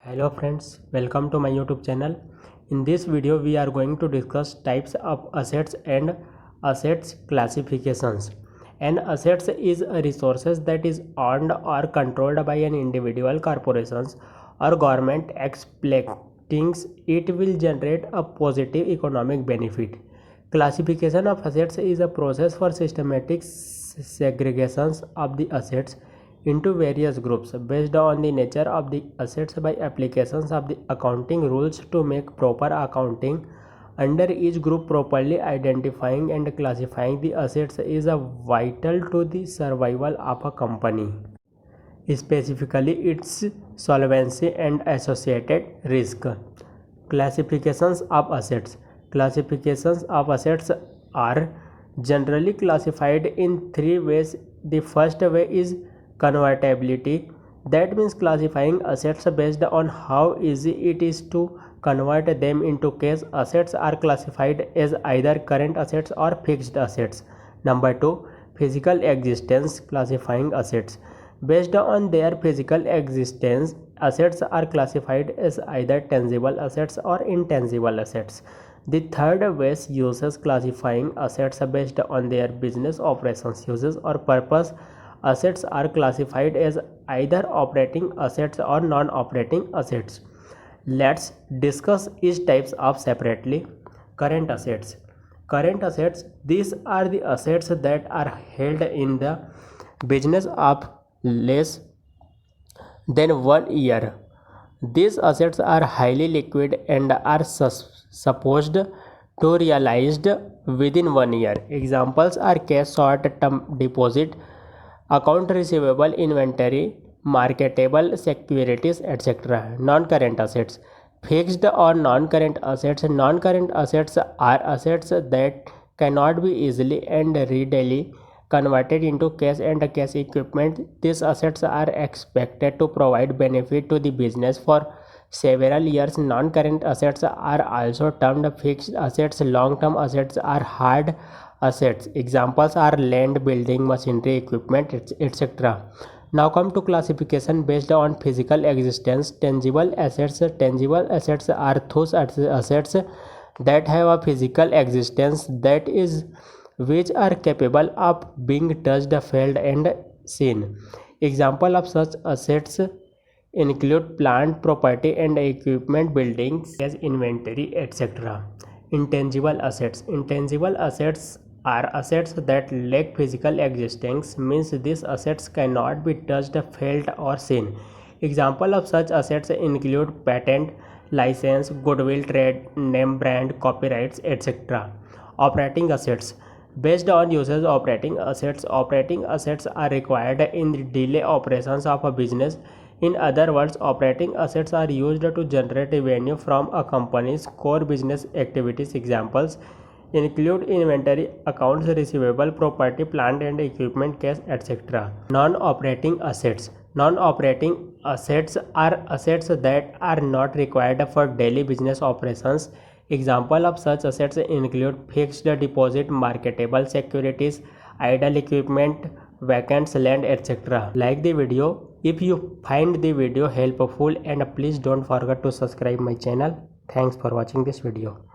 Hello friends, welcome to my YouTube channel. In this video we are going to discuss types of assets and assets classifications. An asset is a resources that is owned or controlled by an individual, corporations or government expecting it will generate a positive economic benefit. Classification of assets is a process for systematic segregations of the assets into various groups based on the nature of the assets by applications of the accounting rules to make proper accounting under each group. Properly identifying and classifying the assets is vital to the survival of a company, specifically its solvency and associated risk. Classifications of assets. Classifications of assets are generally classified in three ways. The first way is convertibility. That means classifying assets based on how easy it is to convert them into cash. Assets are classified as either current assets or fixed assets. Number 2, physical existence. Classifying assets based on their physical existence, assets are classified as either tangible assets or intangible assets. The third way uses classifying assets based on their business operations, uses or purpose. Assets are classified as either operating assets or non-operating assets. Let's discuss each types of separately. Current assets. Current assets, these are the assets that are held in the business of less than 1 year. These assets are highly liquid and are supposed to realized within 1 year. Examples are cash, short-term deposit, account receivable, inventory, marketable securities, etc. Non-current assets. Fixed or non-current assets. Non-current assets are assets that cannot be easily and readily converted into cash and cash equivalent. These assets are expected to provide benefit to the business for several years. Non-current assets are also termed fixed assets. Long-term assets are hard assets. Examples are land, building, machinery, equipment, etc. Now come to classification based on physical existence. Tangible assets. Tangible assets are those assets that have a physical existence, that is, which are capable of being touched, felt and seen. Example of such assets include plant, property and equipment, buildings, as inventory, etc. Intangible assets. Intangible assets are assets that lack physical existence, means these assets cannot be touched, felt or seen. Example of such assets include patent, license, goodwill, trade name, brand, copyrights, etc. Operating assets. Based on usage, operating assets. Operating assets are required in the daily operations of a business. In other words, operating assets are used to generate revenue from a company's core business activities. Examples include inventory, accounts receivable, property, plant and equipment, cash, etc. Non-operating assets. Non-operating assets are assets that are not required for daily business operations. Example of such assets include fixed deposit, marketable securities, idle equipment, vacant land, etc. Like the video if you find the video helpful, and please don't forget to subscribe my channel. Thanks for watching this video.